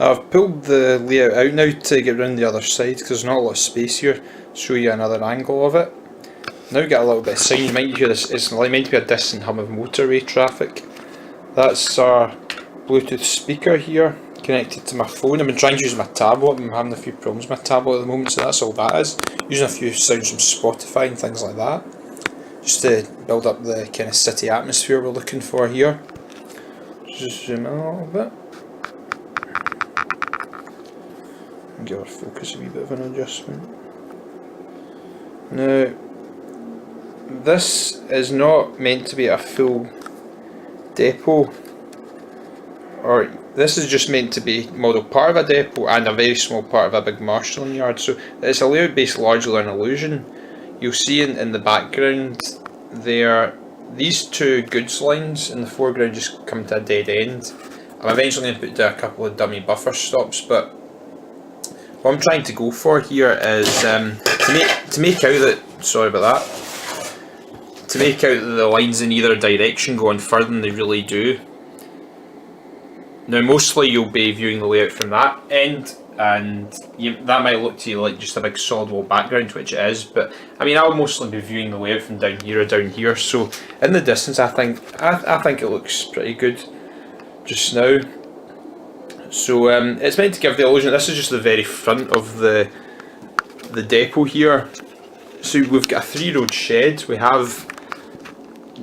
I've pulled the layout out now to get round the other side because there's not a lot of space here. Show you another angle of it. Now get a little bit of sound. You might hear this. It's meant to be a distant hum of motorway traffic. That's our Bluetooth speaker here, connected to my phone. I've been trying to use my tablet. I'm having a few problems with my tablet at the moment, so that's all that is. Using a few sounds from Spotify and things like that, just to build up the kind of city atmosphere we're looking for here. Just zoom in a little bit. And give our focus a wee bit of an adjustment. Now, this is not meant to be a full depot, or this is just meant to be modelled part of a depot and a very small part of a big marshalling yard. So it's a layout based largely on illusion. You'll see in the background there, these two goods lines in the foreground just come to a dead end. I'm eventually going to put down a couple of dummy buffer stops, but what I'm trying to go for here is to make out that, sorry about that, to make out that the lines in either direction go on further than they really do. Now mostly you'll be viewing the layout from that end, and that might look to you like just a big solid wall background, which it is, but I mean I'll mostly be viewing the layout from down here or down here, so in the distance I think it looks pretty good just now. So it's meant to give the illusion, this is just the very front of the depot here. So we've got a 3-road shed. We have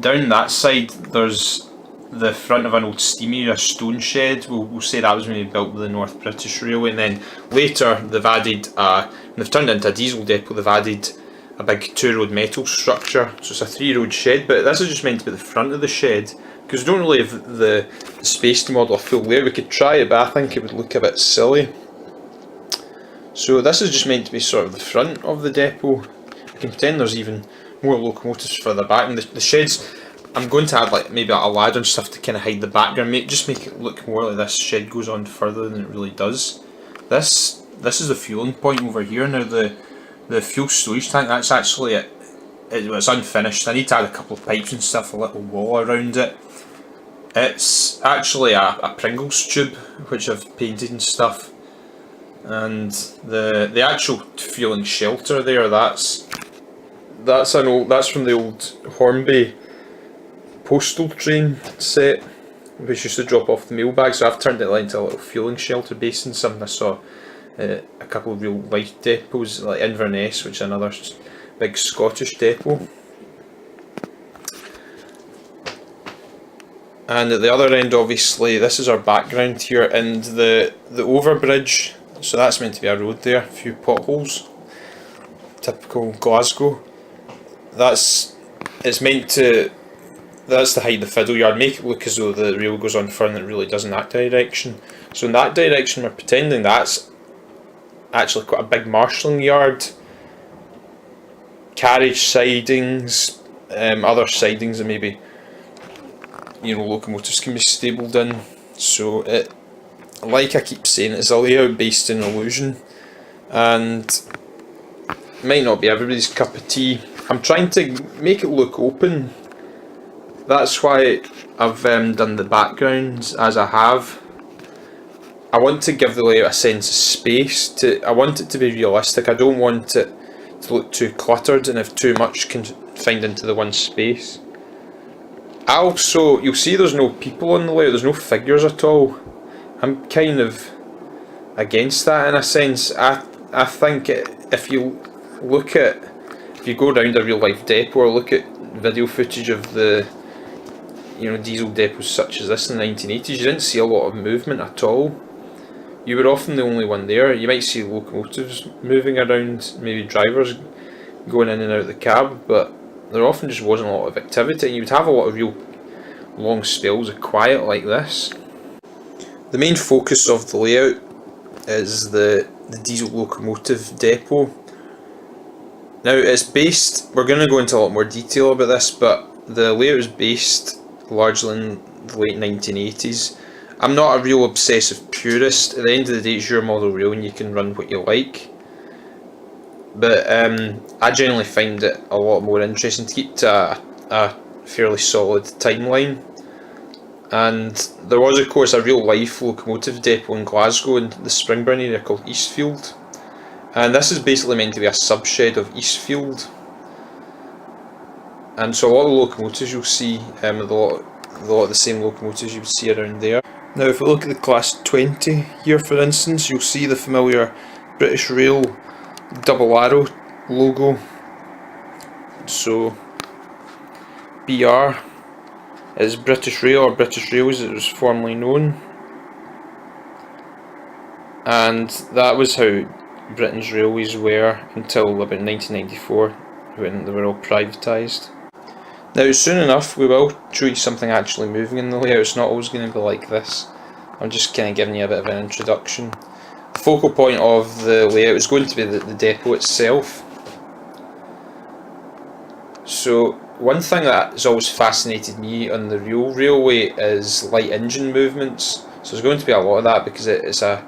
down that side, there's the front of an old steamer, a stone shed. We'll say that was maybe built with the North British Railway, and then later they've added, when they've turned it into a diesel depot, they've added a big 2-road metal structure. So it's a 3-road shed, but this is just meant to be the front of the shed, because we don't really have the space to model a full layout. We could try it, but I think it would look a bit silly. So this is just meant to be sort of the front of the depot. I can pretend there's even more locomotives further back, and the sheds, I'm going to add like maybe a ladder and stuff to kind of hide the background, just make it look more like this shed goes on further than it really does. This is the fueling point over here. Now the fuel storage tank, that's actually it. It's unfinished. I need to add a couple of pipes and stuff, a little wall around it. It's actually a Pringles tube which I've painted and stuff, and the actual fueling shelter there, that's from the old Hornby postal train set, which used to drop off the mailbag. So I've turned it into a little fueling shelter based on something I saw a couple of real life depots like Inverness, which is another big Scottish depot. And at the other end, obviously, this is our background here, and the overbridge, so that's meant to be a road there, a few potholes, typical Glasgow. That's to hide the fiddle yard, make it look as though the rail goes on further than it really does in that direction. So in that direction we're pretending that's actually quite a big marshalling yard, carriage sidings, other sidings that maybe locomotives can be stabled in. So it, like I keep saying, it's a layout based in illusion, and it might not be everybody's cup of tea. I'm trying to make it look open. That's why I've done the backgrounds as I have. I want to give the layout a sense of space. I want it to be realistic. I don't want it to look too cluttered and have too much confined into the one space. Also, you'll see there's no people on the layout, there's no figures at all. I'm kind of against that in a sense. I think if you go around a real life depot or look at video footage of the diesel depots such as this in the 1980s, you didn't see a lot of movement at all. You were often the only one there. You might see locomotives moving around, maybe drivers going in and out of the cab, but there often just wasn't a lot of activity, and you would have a lot of real long spells of quiet like this. The main focus of the layout is the diesel locomotive depot. Now it's based, we're going to go into a lot more detail about this, but the layout is based largely in the late 1980s. I'm not a real obsessive purist. At the end of the day, it's your model rail and you can run what you like. But I generally find it a lot more interesting to keep to a fairly solid timeline. And there was of course a real life locomotive depot in Glasgow in the Springburn area called Eastfield, and this is basically meant to be a subshed of Eastfield. And so a lot of the locomotives you'll see, a lot of the same locomotives you would see around there. Now if we look at the class 20 here for instance, you'll see the familiar British Rail double arrow logo. So BR is British Rail, or British Rails as it was formerly known, and that was how Britain's railways were until about 1994 when they were all privatised. Now soon enough we will show you something actually moving in the layout. It's not always going to be like this. I'm just kind of giving you a bit of an introduction. The focal point of the layout is going to be the depot itself. So one thing that has always fascinated me on the real railway is light engine movements. So there's going to be a lot of that because it's a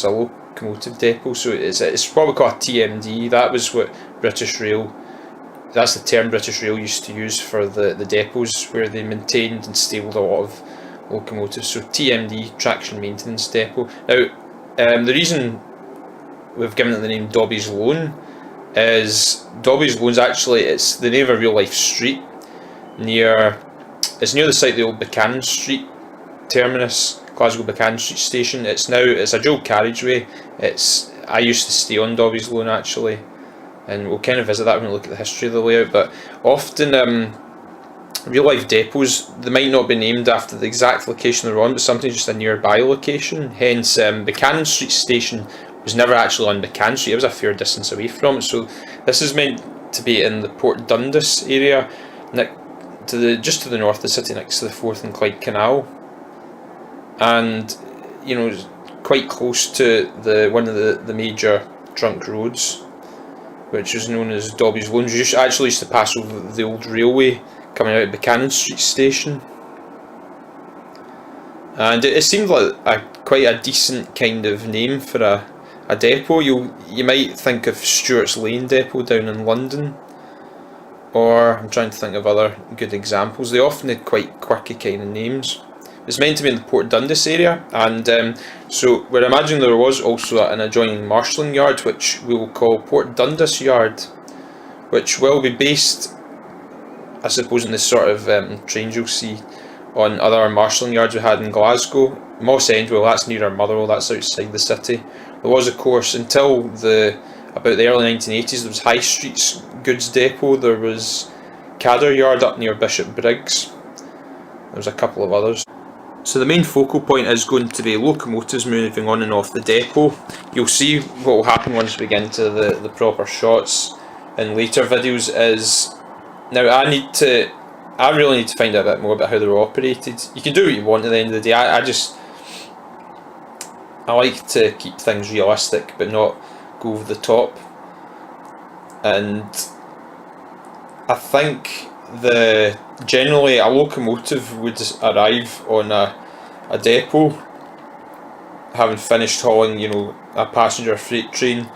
locomotive depot. So it's what we call a TMD. That was what British Rail. That's the term British Rail used to use for the depots where they maintained and stabled a lot of locomotives. So TMD, traction maintenance depot. Now, the reason we've given it the name Dobbies Loan is Dobbies Loan's actually, it's the name of a real life street it's near the site of the old Buchanan Street terminus, Glasgow Buchanan Street station. It's a dual carriageway. I used to stay on Dobbies Loan actually, and we'll kind of visit that when we look at the history of the layout. But often real life depots, they might not be named after the exact location they're on, but sometimes just a nearby location. Hence Buchanan Street station was never actually on Buchanan Street, it was a fair distance away from it. So this is meant to be in the Port Dundas area, just to the north of the city, next to the Forth and Clyde Canal, and quite close to one of the major trunk roads, which is known as Dobbies Loan. You actually used to pass over the old railway coming out of Buchanan Street station, and it seemed like quite a decent kind of name for a depot. You might think of Stuart's Lane depot down in London, or I'm trying to think of other good examples. They often had quite quirky kind of names. It's meant to be in the Port Dundas area, and so we're imagining there was also an adjoining marshalling yard, which we will call Port Dundas Yard, which will be based, I suppose, in the sort of trains you'll see on other marshalling yards we had in Glasgow. Moss End, well, that's near our Motherwell, that's outside the city. There was, of course, until about the early 1980s, there was High Street's goods depot, there was Cadder Yard up near Bishop Briggs, there was a couple of others. So the main focal point is going to be locomotives moving on and off the depot. You'll see what will happen once we get into the proper shots in later videos is, now I really need to find out a bit more about how they're operated. You can do what you want at the end of the day. I like to keep things realistic but not go over the top, and I think generally a locomotive would arrive on a depot having finished hauling a passenger freight train.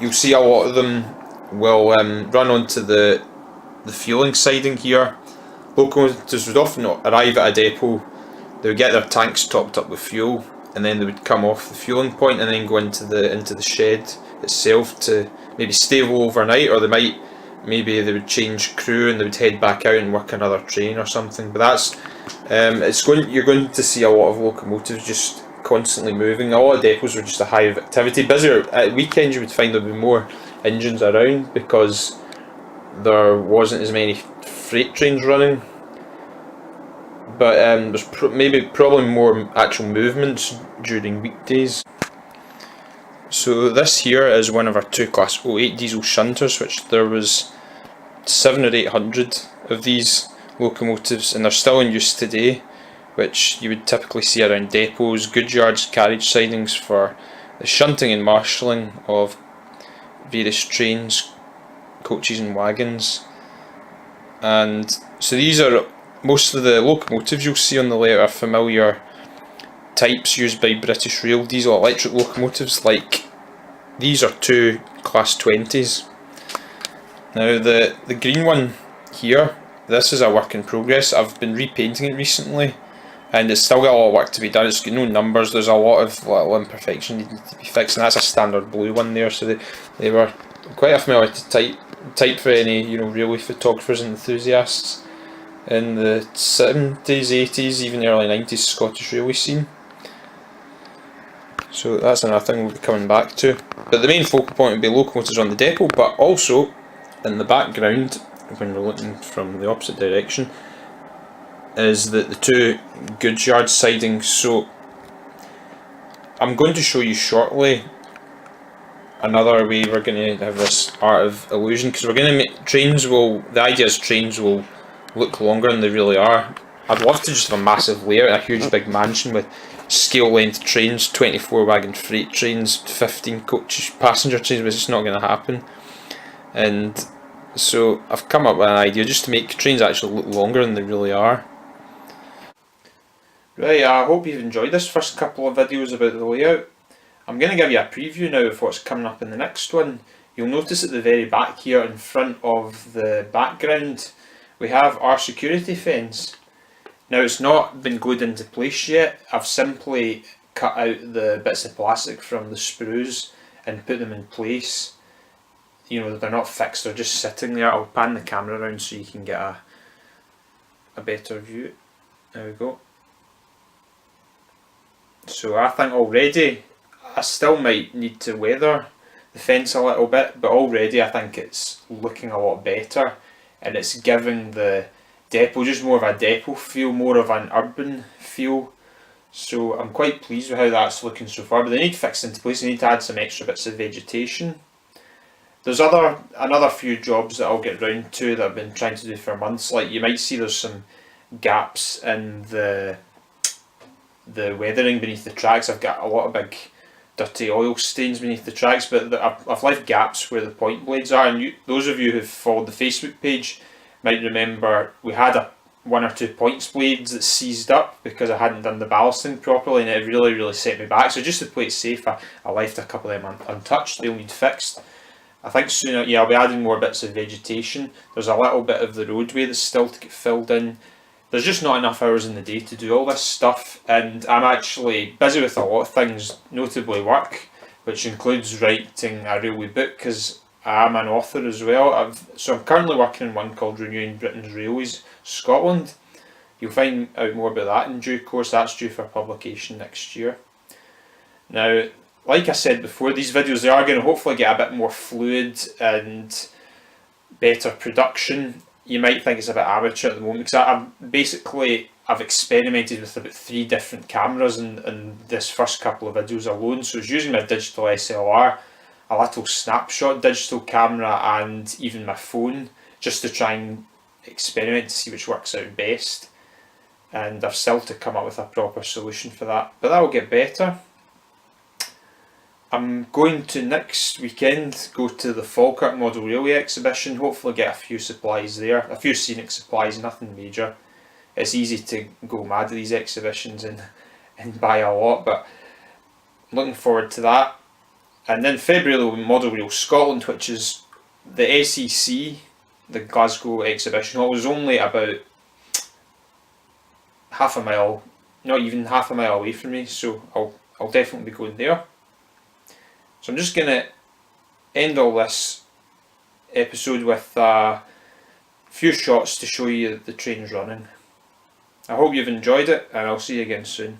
You'll see a lot of them will run onto the fueling siding here. Locomotives would often arrive at a depot, they would get their tanks topped up with fuel, and then they would come off the fueling point and then go into the shed itself to maybe stay overnight, or maybe they would change crew and they would head back out and work another train or something. But that's you're going to see a lot of locomotives just constantly moving. A lot of depots were just a hive of activity. Busier at weekends, you would find there would be more engines around because there wasn't as many freight trains running, but there's probably more actual movements during weekdays. So this here is one of our two class 08 diesel shunters, which there was 700 or 800 of these locomotives, and they're still in use today, which you would typically see around depots, goods yards, carriage sidings for the shunting and marshalling of various trains, coaches and wagons. And so these are most of the locomotives you'll see on the layout are familiar types used by British Rail diesel electric locomotives. Like these are two class 20s. Now the green one here, this is a work in progress. I've been repainting it recently, and it's still got a lot of work to be done. It's got no numbers, there's a lot of little imperfections needing to be fixed, and that's a standard blue one there, so they were quite familiar to type for any, you know, railway photographers and enthusiasts in the 70s, 80s, even the early 90s Scottish railway scene. So that's another thing we'll be coming back to. But the main focal point would be locomotives on the depot, but also in the background, when we're looking from the opposite direction, is the two goods yard sidings. So I'm going to show you shortly another way we're going to have this art of illusion, because we're going to make the idea is trains will look longer than they really are. I'd love to just have a massive layout, a huge big mansion with scale length trains, 24 wagon freight trains, 15 coach passenger trains, but it's just not going to happen. And so I've come up with an idea just to make trains actually look longer than they really are. Right, I hope you've enjoyed this first couple of videos about the layout. I'm going to give you a preview now of what's coming up in the next one. You'll notice at the very back here in front of the background we have our security fence. Now it's not been glued into place yet. I've simply cut out the bits of plastic from the sprues and put them in place. You know, they're not fixed, they're just sitting there. I'll pan the camera around so you can get a better view. There we go. So I think already, I still might need to weather the fence a little bit, but already I think it's looking a lot better, and it's giving the depot just more of a depot feel, more of an urban feel. So I'm quite pleased with how that's looking so far, but they need fixed into place. They need to add some extra bits of vegetation. There's another few jobs that I'll get round to that I've been trying to do for months. Like you might see there's some gaps in the weathering beneath the tracks. I've got a lot of big dirty oil stains beneath the tracks, but I've left gaps where the point blades are, and those of you who've followed the Facebook page might remember we had one or two points blades that seized up because I hadn't done the ballasting properly, and it really set me back. So just to play it safe, I left a couple of them untouched. They'll need fixed. I think soon, yeah, I'll be adding more bits of vegetation. There's a little bit of the roadway that's still to get filled in. There's just not enough hours in the day to do all this stuff, and I'm actually busy with a lot of things, notably work, which includes writing a railway book, because I am an author as well. So I'm currently working on one called Renewing Britain's Railways Scotland. You'll find out more about that in due course. That's due for publication next year. Now, like I said before, these videos, they are going to hopefully get a bit more fluid and better production. You might think it's a bit amateur at the moment, because I've experimented with about 3 different cameras in this first couple of videos alone. So it's using my digital SLR, a little snapshot digital camera, and even my phone, just to try and experiment to see which works out best. And I've still to come up with a proper solution for that, but that will get better. I'm going to next weekend go to the Falkirk Model Railway exhibition, hopefully get a few supplies there, a few scenic supplies, nothing major. It's easy to go mad at these exhibitions and buy a lot, but I'm looking forward to that. And then February will be Model Rail Scotland, which is the SEC, the Glasgow exhibition hall, is only about half a mile, not even half a mile away from me, so I'll definitely be going there. So I'm just going to end all this episode with a few shots to show you the trains running. I hope you've enjoyed it, and I'll see you again soon.